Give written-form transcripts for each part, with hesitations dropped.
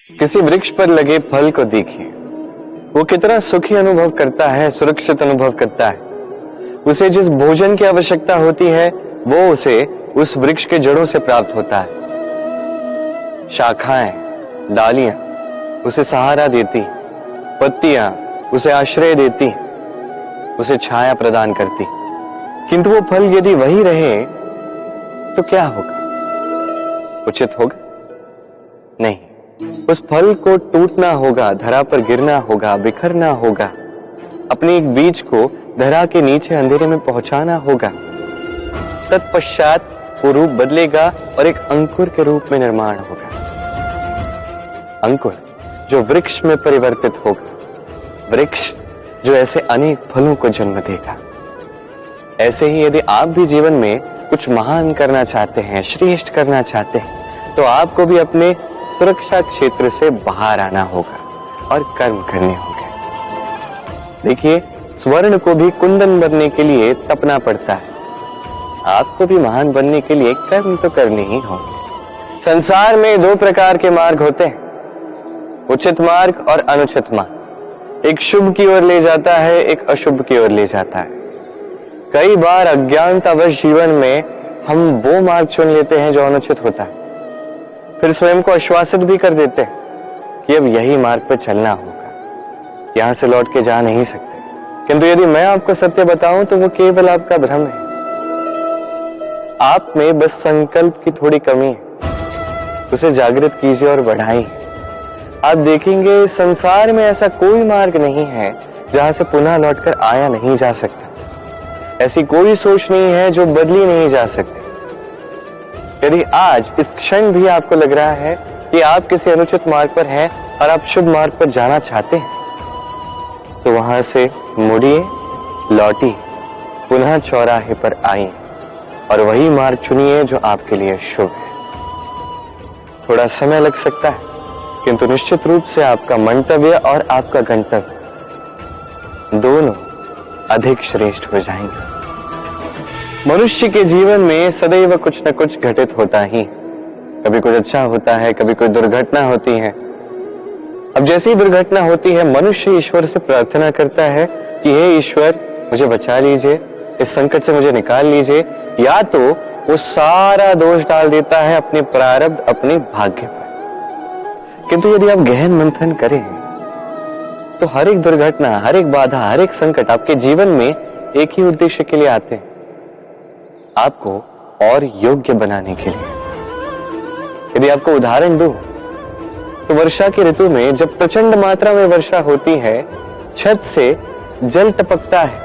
किसी वृक्ष पर लगे फल को देखिए, वो कितना सुखी अनुभव करता है, सुरक्षित अनुभव करता है। उसे जिस भोजन की आवश्यकता होती है वो उसे उस वृक्ष के जड़ों से प्राप्त होता है। शाखाएं, डालियां उसे सहारा देती, पत्तियां उसे आश्रय देती, उसे छाया प्रदान करती। किंतु वो फल यदि वही रहे तो क्या होगा? उचित होगा? नहीं। उस फल को टूटना होगा, धरा पर गिरना होगा, बिखरना होगा, अपने एक बीज को धरा के नीचे अंधेरे में पहुंचाना होगा। तत्पश्चात वो रूप बदलेगा और एक अंकुर के रूप में निर्माण होगा। अंकुर जो वृक्ष में परिवर्तित होगा, वृक्ष जो ऐसे अनेक फलों को जन्म देगा। ऐसे ही यदि आप भी जीवन में कुछ महान करना चाहते हैं, श्रेष्ठ करना चाहते हैं, तो आपको भी अपने सुरक्षा क्षेत्र से बाहर आना होगा और कर्म करने होंगे। देखिए, स्वर्ण को भी कुंदन बनने के लिए तपना पड़ता है। आपको भी महान बनने के लिए कर्म तो करने ही होंगे। संसार में दो प्रकार के मार्ग होते हैं, उचित मार्ग और अनुचित मार्ग। एक शुभ की ओर ले जाता है, एक अशुभ की ओर ले जाता है। कई बार अज्ञानतावश जीवन में हम वो मार्ग चुन लेते हैं जो अनुचित होता है, फिर स्वयं को आश्वासित भी कर देते हैं कि अब यही मार्ग पर चलना होगा, यहां से लौट के जा नहीं सकते। किंतु यदि मैं आपको सत्य बताऊं तो वो केवल आपका भ्रम है। आप में बस संकल्प की थोड़ी कमी है, उसे जागृत कीजिए और बढ़ाइए। आप देखेंगे संसार में ऐसा कोई मार्ग नहीं है जहां से पुनः लौटकर आया नहीं जा सकता। ऐसी कोई सोच नहीं है जो बदली नहीं जा सकती। यदि आज इस क्षण भी आपको लग रहा है कि आप किसी अनुचित मार्ग पर हैं और आप शुभ मार्ग पर जाना चाहते हैं, तो वहां से मुड़िए, लौटिए, पुनः चौराहे पर आइए और वही मार्ग चुनिए जो आपके लिए शुभ है। थोड़ा समय लग सकता है, किंतु निश्चित रूप से आपका मंतव्य और आपका गंतव्य दोनों अधिक श्रेष्ठ हो जाएंगे। मनुष्य के जीवन में सदैव कुछ न कुछ घटित होता ही, कभी कुछ अच्छा होता है, कभी कोई दुर्घटना होती है। अब जैसी ही दुर्घटना होती है, मनुष्य ईश्वर से प्रार्थना करता है कि हे ईश्वर, मुझे बचा लीजिए, इस संकट से मुझे निकाल लीजिए, या तो वो सारा दोष डाल देता है अपने प्रारब्ध, अपने भाग्य पर। किंतु यदि आप गहन मंथन करें तो हर एक दुर्घटना, हर एक बाधा, हर एक संकट आपके जीवन में एक ही उद्देश्य के लिए आते हैं, आपको और योग्य बनाने के लिए। यदि आपको उदाहरण दूं तो वर्षा की ऋतु में जब प्रचंड मात्रा में वर्षा होती है, छत से जल टपकता है,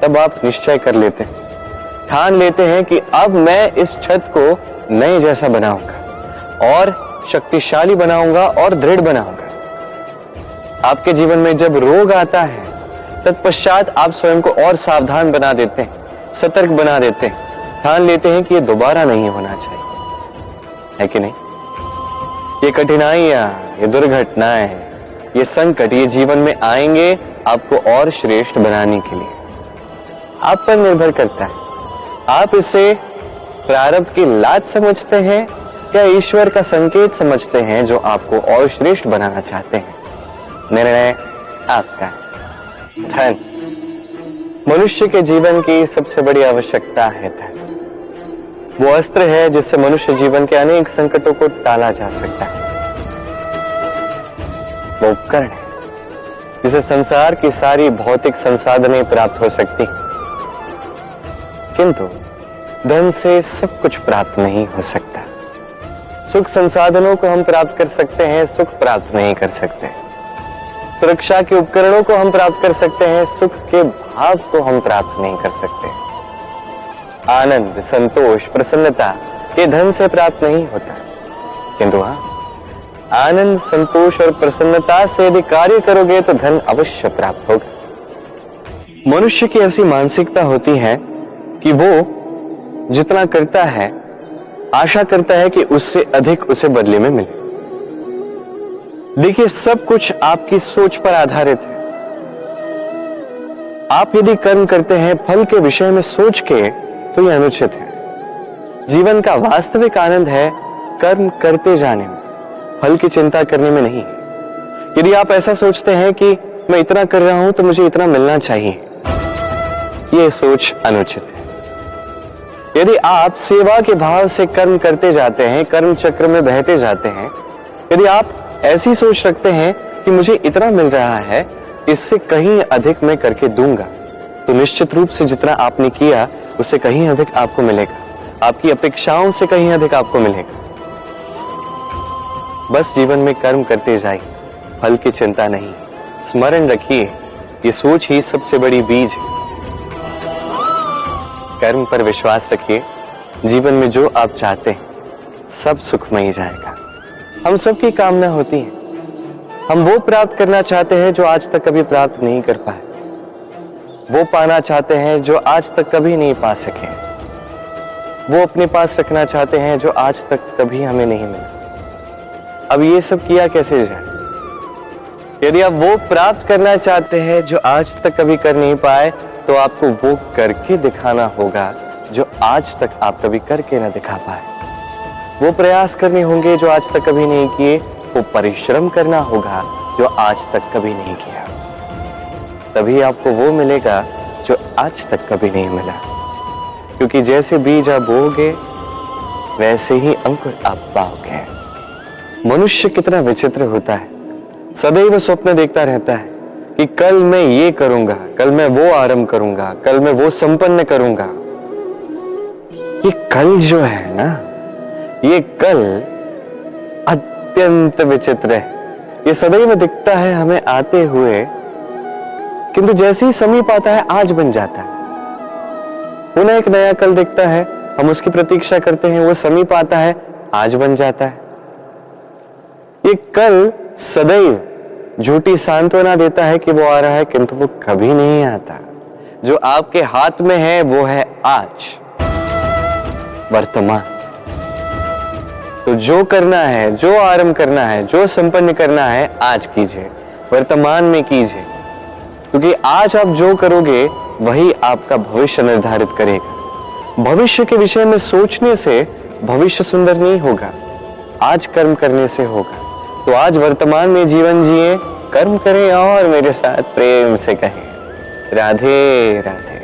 तब आप निश्चय कर लेते हैं, ठान लेते हैं कि अब मैं इस छत को नए जैसा बनाऊंगा और शक्तिशाली बनाऊंगा और दृढ़ बनाऊंगा। आपके जीवन में जब रोग आता है, तत्पश्चात आप स्वयं को और सावधान बना देते हैं, सतर्क बना देते हैं, ठान लेते हैं कि ये दोबारा नहीं होना चाहिए, है कि नहीं? ये कठिनाइयां, ये दुर्घटनाएं, ये संकट, ये जीवन में आएंगे आपको और श्रेष्ठ बनाने के लिए। आप पर निर्भर करता है, आप इसे प्रारब्ध की लाज समझते हैं या ईश्वर का संकेत समझते हैं जो आपको और श्रेष्ठ बनाना चाहते हैं। निर्णय आपका। धन मनुष्य के जीवन की सबसे बड़ी आवश्यकता है। धन वो अस्त्र है जिससे मनुष्य जीवन के अनेक संकटों को टाला जा सकता है। वो उपकरण है जिसे संसार की सारी भौतिक संसाधनें प्राप्त हो सकती हैं, किंतु धन से सब कुछ प्राप्त नहीं हो सकता। सुख संसाधनों को हम प्राप्त कर सकते हैं, सुख प्राप्त नहीं कर सकते। सुरक्षा के उपकरणों को हम प्राप्त कर सकते हैं, सुख के भाव को हम प्राप्त नहीं कर सकते। आनंद, संतोष, प्रसन्नता ये धन से प्राप्त नहीं होता, किंतु हाँ, आनंद, संतोष और प्रसन्नता से यदि कार्य करोगे तो धन अवश्य प्राप्त होगा। मनुष्य की ऐसी मानसिकता होती है कि वो जितना करता है, आशा करता है कि उससे अधिक उसे बदले में मिले। देखिए, सब कुछ आपकी सोच पर आधारित है। आप यदि कर्म करते हैं फल के विषय में सोच के, तो यह अनुचित है। जीवन का वास्तविक आनंद है कर्म करते जाने में, फल की चिंता करने में नहीं। यदि आप ऐसा सोचते हैं कि मैं इतना कर रहा हूं तो मुझे इतना मिलना चाहिए, यह सोच अनुचित है। यदि आप सेवा के भाव से कर्म करते जाते हैं, कर्म चक्र में बहते जाते हैं, यदि आप ऐसी सोच रखते हैं कि मुझे इतना मिल रहा है, इससे कहीं अधिक मैं करके दूंगा, तो निश्चित रूप से जितना आपने किया उससे कहीं अधिक आपको मिलेगा, आपकी अपेक्षाओं से कहीं अधिक आपको मिलेगा। बस जीवन में कर्म करते जाइए, फल की चिंता नहीं। स्मरण रखिए, ये सोच ही सबसे बड़ी बीज है। कर्म पर विश्वास रखिए, जीवन में जो आप चाहते हैं सब सुखमय जाएगा। हम सबकी कामना होती है, हम वो प्राप्त करना चाहते हैं जो आज तक कभी प्राप्त नहीं कर पाए, वो पाना चाहते हैं जो आज तक कभी नहीं पा सके, वो अपने पास रखना चाहते हैं जो आज तक कभी हमें नहीं मिला। अब ये सब किया कैसे जाए? यदि आप वो प्राप्त करना चाहते हैं जो आज तक कभी कर नहीं पाए, तो आपको वो करके दिखाना होगा जो आज तक आप कभी करके ना दिखा पाए। वो प्रयास करने होंगे जो आज तक कभी नहीं किए, वो परिश्रम करना होगा जो आज तक कभी नहीं किया। तभी आपको वो मिलेगा जो आज तक कभी नहीं मिला। क्योंकि जैसे बीज आप बोओगे वैसे ही अंकुर आप पाओगे। मनुष्य कितना विचित्र होता है, सदैव स्वप्न देखता रहता है कि कल मैं ये करूंगा, कल मैं वो आरंभ करूंगा, कल मैं वो संपन्न करूंगा। ये कल जो है ना, ये कल अत्यंत विचित्र है। ये सदैव दिखता है हमें आते हुए, किंतु जैसे ही समीप आता है आज बन जाता है। पुनः एक नया कल दिखता है, हम उसकी प्रतीक्षा करते हैं, वो समीप आता है, आज बन जाता है। ये कल सदैव झूठी सांत्वना देता है कि वो आ रहा है, किंतु वो कभी नहीं आता। जो आपके हाथ में है वो है आज, वर्तमान। तो जो करना है, जो आरंभ करना है, जो संपन्न करना है, आज कीजिए, वर्तमान में कीजिए। क्योंकि आज आप जो करोगे वही आपका भविष्य निर्धारित करेगा। भविष्य के विषय में सोचने से भविष्य सुंदर नहीं होगा, आज कर्म करने से होगा। तो आज वर्तमान में जीवन जिए, कर्म करें और मेरे साथ प्रेम से कहें राधे राधे।